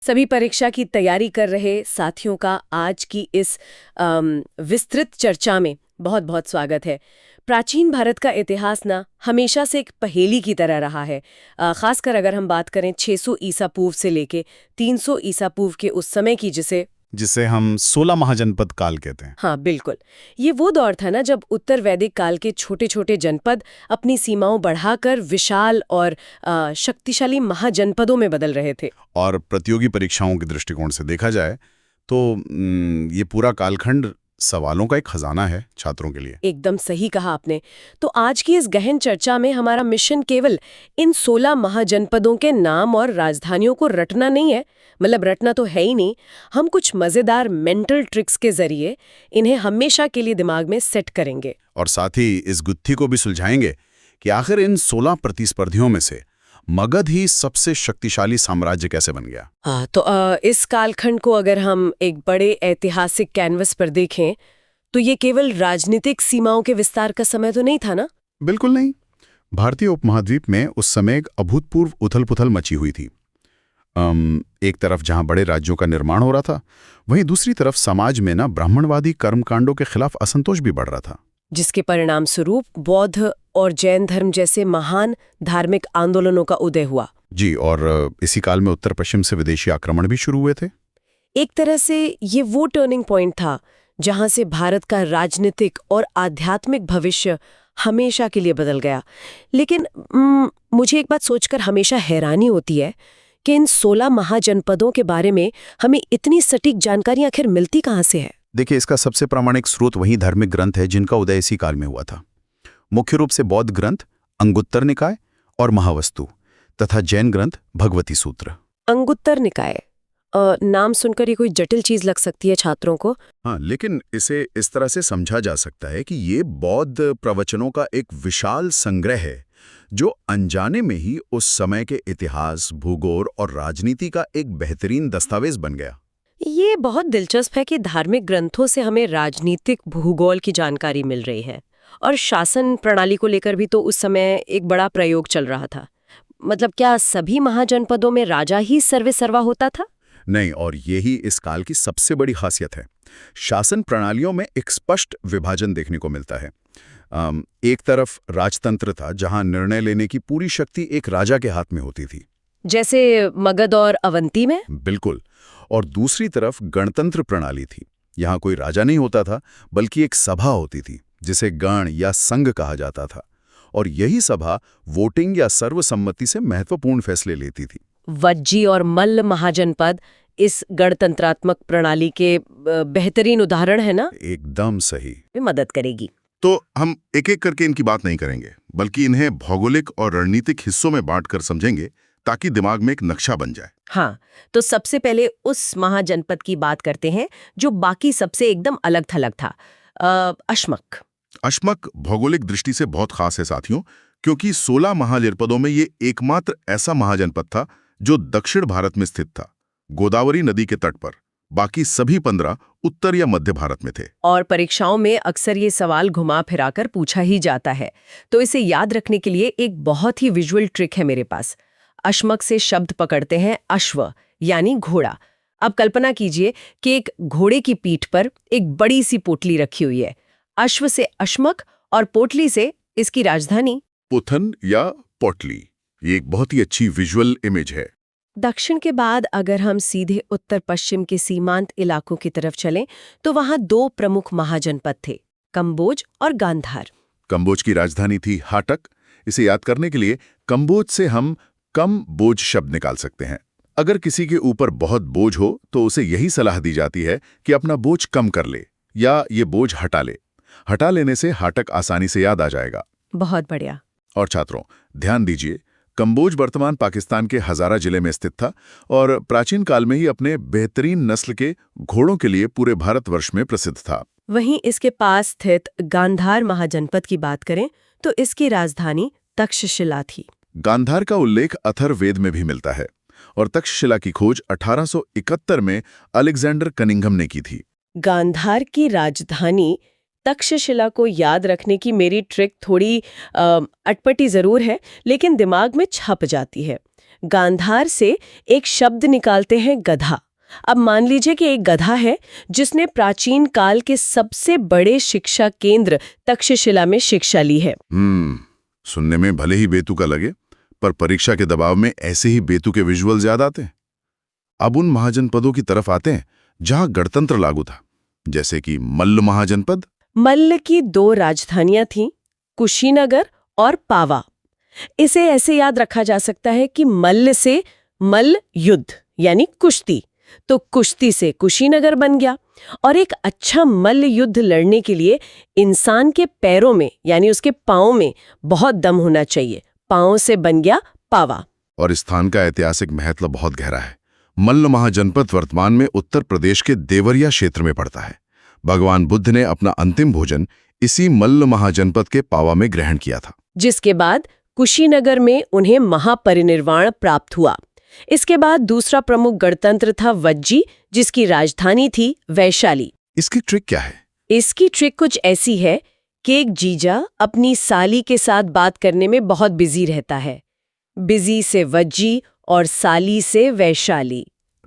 सभी परीक्षा की तैयारी कर रहे साथियों का आज की इस विस्तृत चर्चा में बहुत बहुत स्वागत है। प्राचीन भारत का इतिहास ना हमेशा से एक पहेली की तरह रहा है। खासकर अगर हम बात करें 600 ईसा पूर्व से लेके 300 ईसा पूर्व के उस समय की, जिसे हम 16 महाजनपद काल कहते हैं। हाँ बिल्कुल, ये वो दौर था ना जब उत्तर वैदिक काल के छोटे छोटे जनपद अपनी सीमाओं बढ़ाकर विशाल और शक्तिशाली महाजनपदों में बदल रहे थे। और प्रतियोगी परीक्षाओं के दृष्टिकोण से देखा जाए तो ये पूरा कालखंड सवालों का एक खजाना है छात्रों के लिए। एकदम सही कहा आपने। तो आज की इस गहन चर्चा में हमारा मिशन केवल इन 16 महाजनपदों के नाम और राजधानियों को रटना नहीं है, मतलब रटना तो है ही नहीं। हम कुछ मजेदार मेंटल ट्रिक्स के जरिए इन्हें हमेशा के लिए दिमाग में सेट करेंगे और साथ ही इस गुत्थी को भी सुलझाएंगे कि आखिर इन 16 प्रतिस्पर्धियों में से मगध ही सबसे शक्तिशाली साम्राज्य कैसे बन गया। तो इस कालखंड को अगर हम एक बड़े ऐतिहासिक कैनवस पर देखें तो ये केवल राजनीतिक सीमाओं के विस्तार का समय तो नहीं था ना? बिल्कुल नहीं। भारतीय उपमहाद्वीप में उस समय एक अभूतपूर्व उथल-पुथल मची हुई थी। एक तरफ जहां बड़े राज्यों का निर्माण हो रहा था, वहीं दूसरी तरफ समाज में ना ब्राह्मणवादी कर्मकांडों के खिलाफ असंतोष भी बढ़ रहा था, जिसके परिणाम स्वरूप बौद्ध और जैन धर्म जैसे महान धार्मिक आंदोलनों का उदय हुआ। जी, और इसी काल में उत्तर पश्चिम से विदेशी आक्रमण भी शुरू हुए थे। एक तरह से ये वो टर्निंग पॉइंट था जहां से भारत का राजनीतिक और आध्यात्मिक भविष्य हमेशा के लिए बदल गया। लेकिन मुझे एक बात सोचकर हमेशा हैरानी होती है कि इन 16 महाजनपदों के बारे में हमें इतनी सटीक जानकारी आखिर मिलती कहाँ से है? देखिए, इसका सबसे प्रामाणिक स्रोत वही धार्मिक ग्रंथ है जिनका उदय इसी काल में हुआ था। मुख्य रूप से बौद्ध ग्रंथ अंगुत्तर निकाय और महावस्तु तथा जैन ग्रंथ भगवती सूत्र। अंगुत्तर निकाय नाम सुनकर ये कोई जटिल चीज लग सकती है छात्रों को। हाँ, लेकिन इसे इस तरह से समझा जा सकता है कि ये बौद्ध प्रवचनों का एक विशाल संग्रह है जो अनजाने में ही उस समय के इतिहास, भूगोल और राजनीति का एक बेहतरीन दस्तावेज बन गया। ये बहुत दिलचस्प है कि धार्मिक ग्रंथों से हमें राजनीतिक भूगोल की जानकारी मिल रही है और शासन प्रणाली को लेकर भी तो उस समय एक बड़ा प्रयोग चल रहा था। मतलब क्या सभी महाजनपदों में राजा ही सर्वेसर्वा होता था? नहीं, और यही इस काल की सबसे बड़ी खासियत है। शासन प्रणालियों में एक स्पष्ट विभाजन देखने को मिलता है। एक तरफ राजतंत्र था जहां निर्णय लेने की पूरी शक्ति एक राजा के हाथ में होती थी, जैसे मगध और अवंती में। बिल्कुल। और दूसरी तरफ गणतंत्र प्रणाली थी। यहाँ कोई राजा नहीं होता था, बल्कि एक सभा होती थी जिसे गण या संघ कहा जाता था, और यही सभा वोटिंग या सर्वसम्मति से महत्वपूर्ण फैसले लेती थी। वज्जी और मल्ल महाजनपद इस गणतंत्रात्मक प्रणाली के बेहतरीन उदाहरण है ना? एकदम सही। मदद करेगी। तो हम एक एक करके इनकी बात नहीं करेंगे, बल्कि इन्हें भौगोलिक और रणनीतिक हिस्सों में बांटकर समझेंगे ताकि दिमाग में एक नक्शा बन जाए। हाँ, तो सबसे पहले उस महाजनपद की बात करते हैं जो बाकी सबसे एकदम अलग थलग था, अश्मक। अश्मक भौगोलिक दृष्टि से बहुत खास है साथियों, क्योंकि 16 महाजनपदों में ये एकमात्र ऐसा महाजनपद था जो दक्षिण भारत में स्थित था, गोदावरी नदी के तट पर। बाकी सभी 15 उत्तर या मध्य भारत में थे। और परीक्षाओं में अक्सर ये सवाल घुमा फिराकर पूछा ही जाता है, तो इसे याद रखने के लिए एक बहुत ही विजुअल ट्रिक है मेरे पास। अश्मक से शब्द पकड़ते हैं अश्व, यानी घोड़ा। अब कल्पना कीजिए कि एक घोड़े की पीठ पर एक बड़ी सी पोटली रखी हुई है। अश्व से अश्मक और पोटली से इसकी राजधानी पुथन या पोटली। ये एक बहुत ही अच्छी विजुअल इमेज है। दक्षिण के बाद अगर हम सीधे उत्तर पश्चिम के सीमांत इलाकों की तरफ चलें तो वहां 2 प्रमुख महाजनपद थे, कंबोज और गांधार। कंबोज की राजधानी थी हाटक। इसे याद करने के लिए कंबोज से हम कम बोझ शब्द निकाल सकते हैं। अगर किसी के ऊपर बहुत बोझ हो तो उसे यही सलाह दी जाती है कि अपना बोझ कम कर ले या ये बोझ हटा ले। हटा लेने से हाटक आसानी से याद आ जाएगा। बहुत बढ़िया। और छात्रों, ध्यान दीजिए, कंबोज वर्तमान पाकिस्तान के हजारा जिले में स्थित था और प्राचीन काल में ही अपने बेहतरीन नस्ल के घोड़ों के लिए पूरे भारतवर्ष में प्रसिद्ध था। वहीं इसके पास स्थित गांधार महाजनपद की बात करें तो इसकी राजधानी तक्षशिला थी। गांधार का उल्लेख अथर्ववेद में भी मिलता है और तक्षशिला की खोज 1871 में अलेक्जेंडर कनिंघम ने की थी। गांधार की राजधानी तक्षशिला को याद रखने की मेरी ट्रिक थोड़ी अटपटी जरूर है, लेकिन दिमाग में छप जाती है। गांधार से एक शब्द निकालते हैं गधा। अब मान लीजिए कि एक गधा है जिसने प्राचीन काल के सबसे बड़े शिक्षा केंद्र तक्षशिला में शिक्षा ली है। सुनने में भले ही बेतुका लगे, पर परीक्षा के दबाव में ऐसे ही बेतुके विजुअल याद आते हैं। अब उन महाजनपदों की तरफ आते हैं जहां गणतंत्र लागू था, जैसे कि मल्ल महाजनपद। मल्ल की 2 राजधानियां थीं, कुशीनगर और पावा। इसे ऐसे याद रखा जा सकता है कि मल्ल से मल्ल युद्ध यानी कुश्ती, तो कुश्ती से कुशीनगर बन गया। और एक अच्छा मल्ल युद्ध लड़ने के लिए इंसान के पैरों में यानी उसके पांव में बहुत दम होना चाहिए। पांव से बन गया पावा। और इस स्थान का ऐतिहासिक महत्व बहुत गहरा है। मल्ल महाजनपद वर्तमान में उत्तर प्रदेश के देवरिया क्षेत्र में पड़ता है। भगवान बुद्ध ने अपना अंतिम भोजन इसी मल्ल महाजनपद के पावा में ग्रहण किया था, जिसके बाद कुशीनगर में उन्हें महापरिनिर्वाण प्राप्त हुआ। इसके बाद दूसरा प्रमुख गणतंत्र था वज्जी, जिसकी राजधानी थी वैशाली। इसकी ट्रिक क्या है? इसकी ट्रिक कुछ ऐसी है कि एक जीजा अपनी साली के साथ बात करने में बहुत बिजी रहता है। बिजी से वज्जी और साली से वैशाली।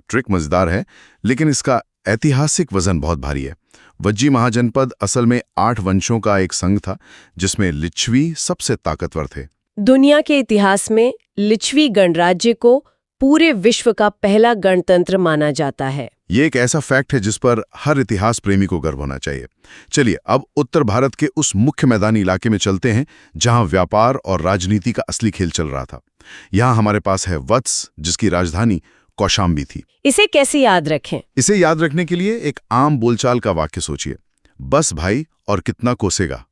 ट्रिक मजेदार है, लेकिन इसका ऐतिहासिक वजन बहुत भारी है। वज्जी महाजनपद असल में 8 वंशों का एक संघ था, जिसमें लिच्छवी सबसे ताकतवर थे। दुनिया के इतिहास में लिच्छवी गणराज्य को पूरे विश्व का पहला गणतंत्र माना जाता है। ये एक ऐसा फैक्ट है जिस पर हर इतिहास प्रेमी को गर्व होना चाहिए। चलिए अब उत्तर भारत के उस मुख्य मैदानी इलाके में चलते हैं जहां व्यापार और राजनीति का असली खेल चल रहा था। यहाँ हमारे पास है वत्स, जिसकी राजधानी कौशाम्बी थी। इसे कैसे याद रखें? इसे याद रखने के लिए एक आम बोलचाल का वाक्य सोचिए। बस भाई और कितना कोसेगा।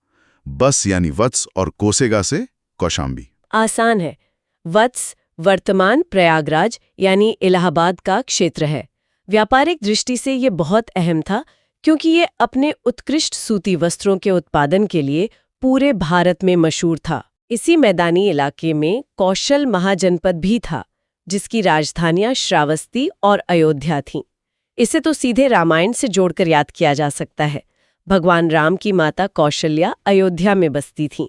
बस यानी वत्स और कोसेगा से कौशाम्बी। आसान है। वत्स वर्तमान प्रयागराज यानी इलाहाबाद का क्षेत्र है। व्यापारिक दृष्टि से ये बहुत अहम था, क्योंकि ये अपने उत्कृष्ट सूती वस्त्रों के उत्पादन के लिए पूरे भारत में मशहूर था। इसी मैदानी इलाके में कौशल महाजनपद भी था, जिसकी राजधानियां श्रावस्ती और अयोध्या थीं। इसे तो सीधे रामायण से जोड़कर याद किया जा सकता है। भगवान राम की माता कौशल्या अयोध्या में बसती थीं।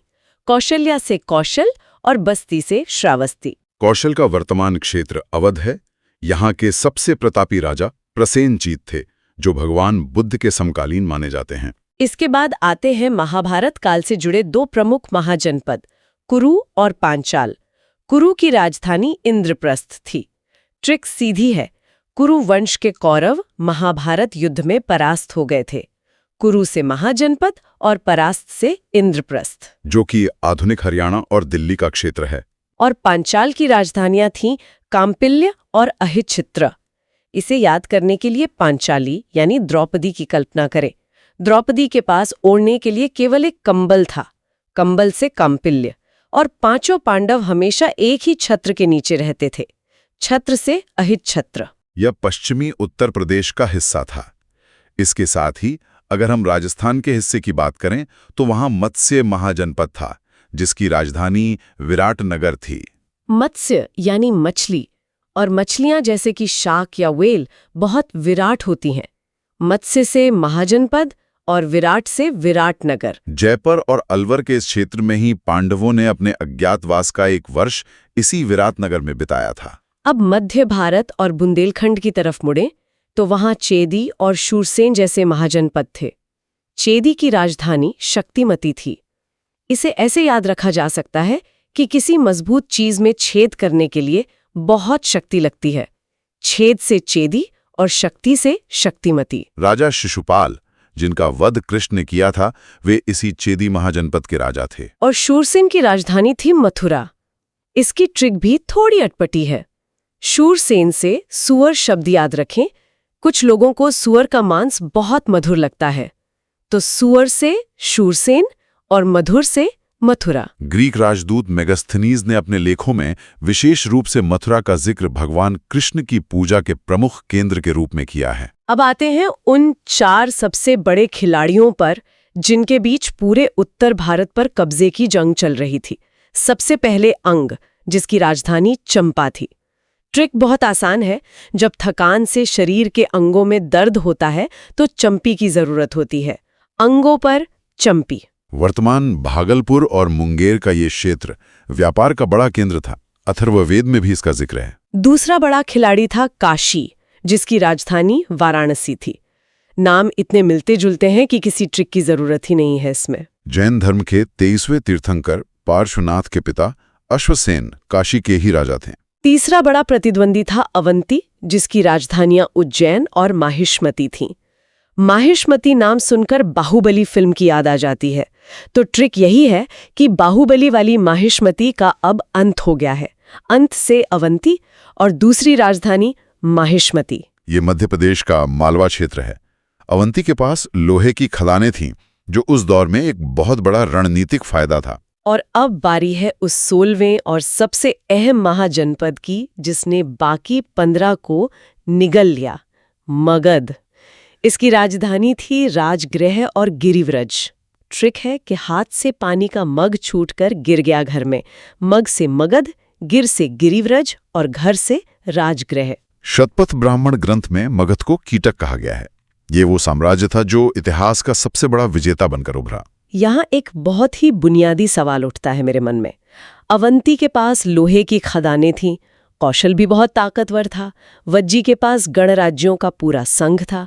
कौशल्या से कौशल और बस्ती से श्रावस्ती। कौशल का वर्तमान क्षेत्र अवध है। यहाँ के सबसे प्रतापी राजा प्रसेनजीत थे, जो भगवान बुद्ध के समकालीन माने जाते हैं। इसके बाद आते हैं महाभारत काल से जुड़े 2 प्रमुख महाजनपद, कुरु और पांचाल। कुरु की राजधानी इंद्रप्रस्थ थी। ट्रिक सीधी है। कुरु वंश के कौरव महाभारत युद्ध में परास्त हो गए थे। कुरु से महाजनपद और परास्त से इंद्रप्रस्थ, जो कि आधुनिक हरियाणा और दिल्ली का क्षेत्र है। और पांचाल की राजधानियां थीं काम्पिल्य और अहिच्छित्र। इसे याद करने के लिए पांचाली यानी द्रौपदी की कल्पना करें। द्रौपदी के पास ओढ़ने के लिए केवल एक कंबल था। कंबल से काम्पिल्य। और 5 पांडव हमेशा एक ही छत्र के नीचे रहते थे। छत्र से अहिच्छत्र। यह पश्चिमी उत्तर प्रदेश का हिस्सा था। इसके साथ ही अगर हम राजस्थान के हिस्से की बात करें तो वहां मत्स्य महाजनपद था, जिसकी राजधानी विराटनगर थी। मत्स्य यानी मछली, और मछलियां जैसे कि शार्क या व्हेल बहुत विराट होती हैं। मत्स्य से महाजनपद और विराट से विराटनगर। जयपुर और अलवर के इस क्षेत्र में ही पांडवों ने अपने अज्ञातवास का 1 वर्ष इसी विराटनगर में बिताया था। अब मध्य भारत और बुंदेलखंड की तरफ मुड़े तो वहां चेदी और शूरसेन जैसे महाजनपद थे। चेदी की राजधानी शक्तिमती थी। इसे ऐसे याद रखा जा सकता है कि किसी मजबूत चीज में छेद करने के लिए बहुत शक्ति लगती है। छेद से चेदी और शक्ति से शक्तिमती। राजा शिशुपाल, जिनका वध कृष्ण ने किया था, वे इसी चेदी महाजनपद के राजा थे। और शूरसेन की राजधानी थी मथुरा। इसकी ट्रिक भी थोड़ी अटपटी है। शूरसेन से सुअर शब्द याद रखें। कुछ लोगों को सुअर का मांस बहुत मधुर लगता है, तो सुअर से शूरसेन और मधुर से मथुरा। ग्रीक राजदूत मेगास्थनीज ने अपने लेखों में विशेष रूप से मथुरा का जिक्र भगवान कृष्ण की पूजा के प्रमुख केंद्र के रूप में किया है। अब आते हैं उन 4 सबसे बड़े खिलाड़ियों पर जिनके बीच पूरे उत्तर भारत पर कब्जे की जंग चल रही थी। सबसे पहले अंग, जिसकी राजधानी चंपा थी। ट्रिक बहुत आसान है। जब थकान से शरीर के अंगों में दर्द होता है तो चंपी की जरूरत होती है। अंगों पर चंपी। वर्तमान भागलपुर और मुंगेर का ये क्षेत्र व्यापार का बड़ा केंद्र था। अथर्ववेद में भी इसका जिक्र है। दूसरा बड़ा खिलाड़ी था काशी, जिसकी राजधानी वाराणसी थी। नाम इतने मिलते जुलते हैं कि किसी ट्रिक की जरूरत ही नहीं है इसमें। जैन धर्म के 23वें तीर्थंकर पार्श्वनाथ के पिता अश्वसेन काशी के ही राजा थे। तीसरा बड़ा प्रतिद्वंदी था अवंती, जिसकी राजधानियां उज्जैन और माहिष्मती थीं। माहिष्मती नाम सुनकर बाहुबली फिल्म की याद आ जाती है। तो ट्रिक यही है कि बाहुबली वाली माहिष्मती का अब अंत हो गया है। अंत से अवंती और दूसरी राजधानी माहिष्मती। ये मध्य प्रदेश का मालवा क्षेत्र है। अवंती के पास लोहे की खदानें थीं, जो उस दौर में एक बहुत बड़ा रणनीतिक फायदा था। और अब बारी है उस 16वें और सबसे अहम महाजनपद की, जिसने बाकी 15 को निगल लिया, मगध। इसकी राजधानी थी राजगृह और गिरिव्रज। ट्रिक है कि हाथ से पानी का मग छूटकर गिर गया घर में। मग से मगध, गिर से गिरिव्रज और घर से राजगृह। शतपथ ब्राह्मण ग्रंथ में मगध को कीटक कहा गया है। ये वो साम्राज्य था जो इतिहास का सबसे बड़ा विजेता बनकर उभरा। यहाँ एक बहुत ही बुनियादी सवाल उठता है मेरे मन में। अवंती के पास लोहे की खदानें थीं, कौशल भी बहुत ताकतवर था, वज्जी के पास गणराज्यों का पूरा संघ था,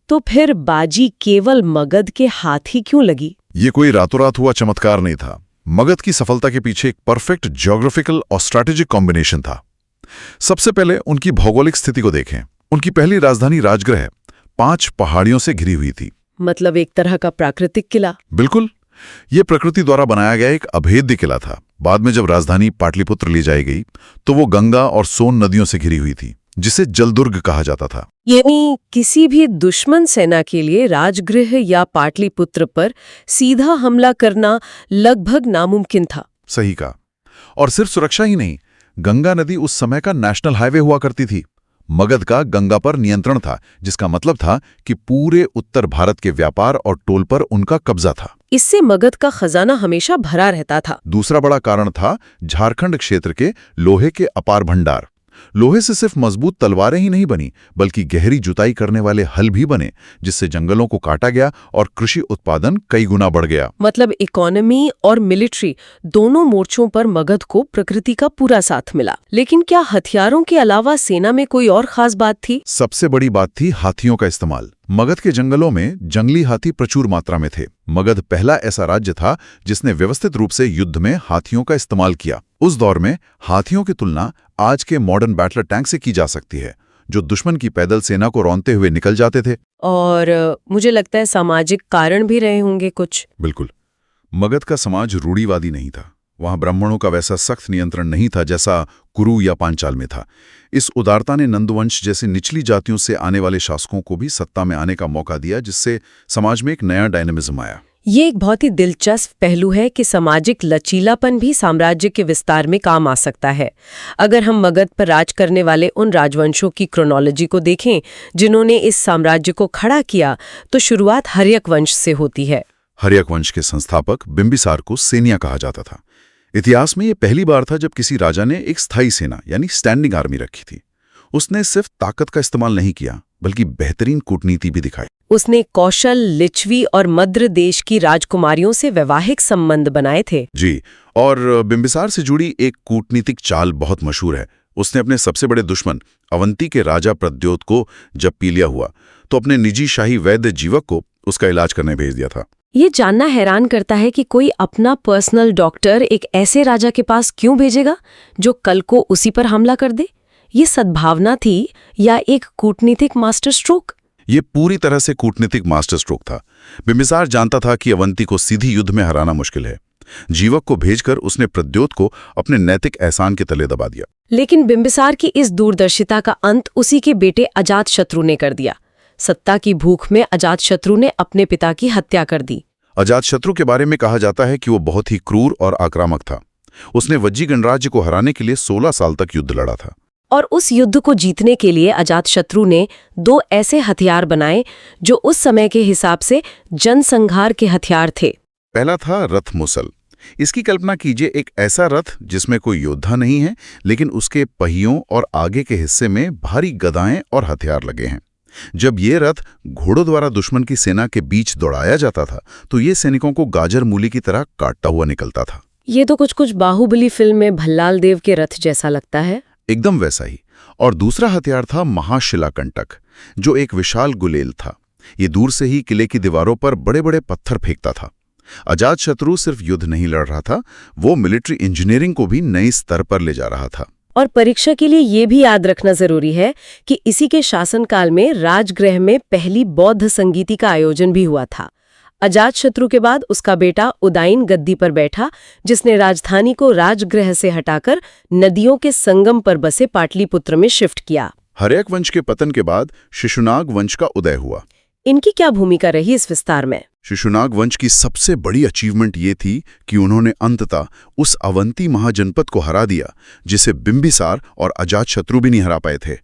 तो फिर बाजी केवल मगध के हाथ ही क्यों लगी? ये कोई रातों रात हुआ चमत्कार नहीं था। मगध की सफलता के पीछे एक परफेक्ट ज्योग्राफिकल और स्ट्रैटेजिक कॉम्बिनेशन था। सबसे पहले उनकी भौगोलिक स्थिति को देखें। उनकी पहली राजधानी राजगृह 5 पहाड़ियों से घिरी हुई थी। मतलब एक तरह का प्राकृतिक किला। बिल्कुल, ये प्रकृति द्वारा बनाया गया एक अभेद्य किला था। बाद में जब राजधानी पाटलिपुत्र ले जाई गई तो वो गंगा और सोन नदियों से घिरी हुई थी, जिसे जलदुर्ग कहा जाता था। यानी किसी भी दुश्मन सेना के लिए राजगृह या पाटलिपुत्र पर सीधा हमला करना लगभग नामुमकिन था। सही कहा। और सिर्फ सुरक्षा ही नहीं, गंगा नदी उस समय का नेशनल हाईवे हुआ करती थी। मगध का गंगा पर नियंत्रण था, जिसका मतलब था कि पूरे उत्तर भारत के व्यापार और टोल पर उनका कब्जा था। इससे मगध का खजाना हमेशा भरा रहता था। दूसरा बड़ा कारण था झारखंड क्षेत्र के लोहे के अपार भंडार। लोहे से सिर्फ मजबूत तलवारें ही नहीं बनी, बल्कि गहरी जुताई करने वाले हल भी बने, जिससे जंगलों को काटा गया और कृषि उत्पादन कई गुना बढ़ गया। मतलब इकोनॉमी और मिलिट्री दोनों मोर्चों पर मगध को प्रकृति का पूरा साथ मिला। लेकिन क्या हथियारों के अलावा सेना में कोई और खास बात थी? सबसे बड़ी बात थी हाथियों का इस्तेमाल। मगध के जंगलों में जंगली हाथी प्रचुर मात्रा में थे। मगध पहला ऐसा राज्य था जिसने व्यवस्थित रूप से युद्ध में हाथियों का इस्तेमाल किया। उस दौर में हाथियों की तुलना आज के मॉडर्न बैटलर टैंक से की जा सकती है, जो दुश्मन की पैदल सेना को रौंदते हुए निकल जाते थे। और मुझे लगता है सामाजिक कारण भी रहे होंगे कुछ। बिल्कुल। मगध का समाज रूढ़िवादी नहीं था। वहां ब्राह्मणों का वैसा सख्त नियंत्रण नहीं था जैसा कुरु या पांचाल में था। इस उदारता ने नंदवंश जैसे निचली जातियों से आने वाले शासकों को भी सत्ता में आने का मौका दिया, जिससे समाज में एक नया डायनेमिज्म आया। ये एक बहुत ही दिलचस्प पहलू है कि सामाजिक लचीलापन भी साम्राज्य के विस्तार में काम आ सकता है। अगर हम मगध पर राज करने वाले उन राजवंशों की क्रोनोलॉजी को देखें जिन्होंने इस साम्राज्य को खड़ा किया, तो शुरुआत हर्यक वंश से होती है। हर्यक वंश के संस्थापक बिंबिसार को सेनिया कहा जाता था। इतिहास में ये पहली बार था जब किसी राजा ने एक स्थायी सेना यानी स्टैंडिंग आर्मी रखी थी। उसने सिर्फ ताकत का इस्तेमाल नहीं किया, बल्कि बेहतरीन कूटनीति भी दिखाई। उसने कौशल, लिच्छवी और मद्र देश की राजकुमारियों से वैवाहिक संबंध बनाए थे। जी, और बिंबिसार से जुड़ी एक कूटनीतिक चाल बहुत मशहूर है। उसने अपने सबसे बड़े दुश्मन अवंती के राजा प्रद्योत को जब पी लिया हुआ, तो अपने निजी शाही वैद्य जीवक को उसका इलाज करने भेज दिया था। ये जानना हैरान करता है कि कोई अपना पर्सनल डॉक्टर एक ऐसे राजा के पास क्यों भेजेगा जो कल को उसी पर हमला कर दे? ये सद्भावना थी या एक कूटनीतिक मास्टर स्ट्रोक? ये पूरी तरह से कूटनीतिक मास्टर स्ट्रोक था। बिंबिसार जानता था कि अवंती को सीधी युद्ध में हराना मुश्किल है। जीवक को भेजकर उसने प्रद्योत को अपने नैतिक एहसान के तले दबा दिया। लेकिन बिंबिसार की इस दूरदर्शिता का अंत उसी के बेटे अजातशत्रु ने कर दिया। सत्ता की भूख में अजातशत्रु ने अपने पिता की हत्या कर दी। अजातशत्रु के बारे में कहा जाता है कि वो बहुत ही क्रूर और आक्रामक था। उसने वज्जी गणराज्य को हराने के लिए 16 साल तक युद्ध लड़ा था। और उस युद्ध को जीतने के लिए अजातशत्रु ने 2 ऐसे हथियार बनाए जो उस समय के हिसाब से जनसंहार के हथियार थे। पहला था रथ मुसल। इसकी कल्पना कीजिए, एक ऐसा रथ जिसमें कोई योद्धा नहीं है, लेकिन उसके पहियों और आगे के हिस्से में भारी गदाएं और हथियार लगे हैं। जब ये रथ घोड़ों द्वारा दुश्मन की सेना के बीच दौड़ाया जाता था, तो ये सैनिकों को गाजर मूली की तरह काटता हुआ निकलता था। ये तो कुछ कुछ बाहुबली फिल्म में भल्लाल देव के रथ जैसा लगता है। एकदम वैसा ही। और दूसरा हथियार था महाशिलाकंटक, जो एक विशाल गुलेल था। ये दूर से ही किले की दीवारों पर बड़े बड़े पत्थर फेंकता था। अजातशत्रु सिर्फ युद्ध नहीं लड़ रहा था, वो मिलिट्री इंजीनियरिंग को भी नए स्तर पर ले जा रहा था। और परीक्षा के लिए ये भी याद रखना जरूरी है कि इसी के शासनकाल में राजगृह में पहली बौद्ध संगीति का आयोजन भी हुआ था। अजातशत्रु के बाद उसका बेटा उदाइन गद्दी पर बैठा, जिसने राजधानी को राजगृह से हटाकर नदियों के संगम पर बसे पाटलिपुत्र में शिफ्ट किया। हर्यक वंश के पतन के बाद शिशुनाग वंश का उदय हुआ। इनकी क्या भूमिका रही इस विस्तार में? शिशुनाग वंश की सबसे बड़ी अचीवमेंट ये थी कि उन्होंने अंततः उस अवंती महाजनपद को हरा दिया जिसे बिंबिसार और अजातशत्रु भी नहीं हरा पाए थे।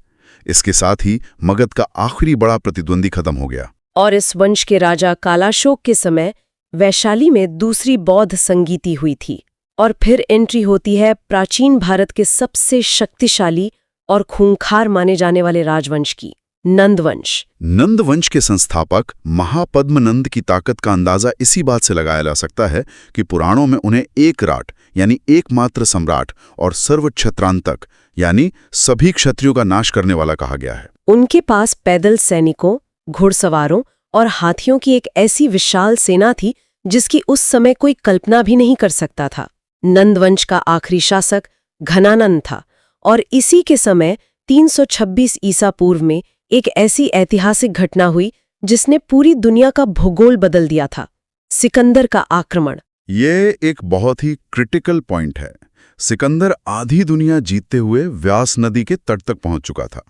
इसके साथ ही मगध का आखिरी बड़ा प्रतिद्वंदी खत्म हो गया। और इस वंश के राजा कालाशोक के समय वैशाली में दूसरी बौद्ध संगीति हुई थी। और फिर एंट्री होती है प्राचीन भारत के सबसे शक्तिशाली और खूंखार माने जाने वाले राजवंश की, नंदवंश। नंदवंश के संस्थापक महापद्मनंद की ताकत का अंदाजा इसी बात से लगाया जा सकता है कि पुराणों में उन्हें एकराट यानी एकमात्र सम्राट और सर्वक्षत्रांतक यानी सभी क्षत्रियों का नाश करने वाला कहा गया है। उनके पास पैदल सैनिकों, घुड़सवारों और हाथियों की एक ऐसी विशाल सेना थी जिसकी उस समय कोई कल्पना भी नहीं कर सकता था। नंदवंश का आखिरी शासक घनानंद था और इसी के समय 326 ईसा पूर्व में एक ऐसी ऐतिहासिक घटना हुई जिसने पूरी दुनिया का भूगोल बदल दिया था, सिकंदर का आक्रमण। ये एक बहुत ही क्रिटिकल पॉइंट है। सिकंदर आधी दुनिया जीतते हुए व्यास नदी के तट तक पहुंच चुका था,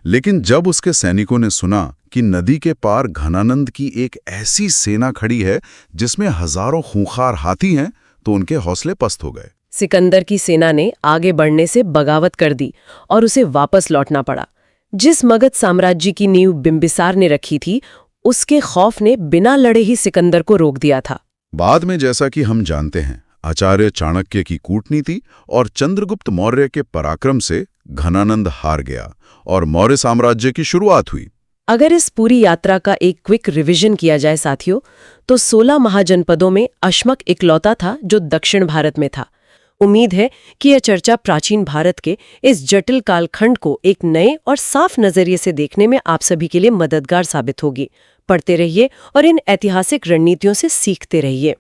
लेकिन जब उसके सैनिकों ने सुना कि नदी के पार घनानंद की एक ऐसी सेना खड़ी है जिसमें हजारों खूंखार हाथी हैं, तो उनके हौसले पस्त हो गए। सिकंदर की सेना ने आगे बढ़ने से बगावत कर दी और उसे वापस लौटना पड़ा। जिस मगध साम्राज्य की नींव बिंबिसार ने रखी थी, उसके खौफ ने बिना लड़े ही सिकंदर को रोक दिया था। बाद में जैसा कि हम जानते हैं, आचार्य चाणक्य की कूटनीति और चंद्रगुप्त मौर्य के पराक्रम से घनानंद हार गया और मौर्य साम्राज्य की शुरुआत हुई। अगर इस पूरी यात्रा का एक क्विक रिवीजन किया जाए साथियों, तो 16 महाजनपदों में अश्मक इकलौता था जो दक्षिण भारत में था। उम्मीद है कि यह चर्चा प्राचीन भारत के इस जटिल कालखंड को एक नए और साफ नजरिए से देखने में आप सभी के लिए मददगार साबित होगी। पढ़ते रहिए और इन ऐतिहासिक रणनीतियों से सीखते रहिए।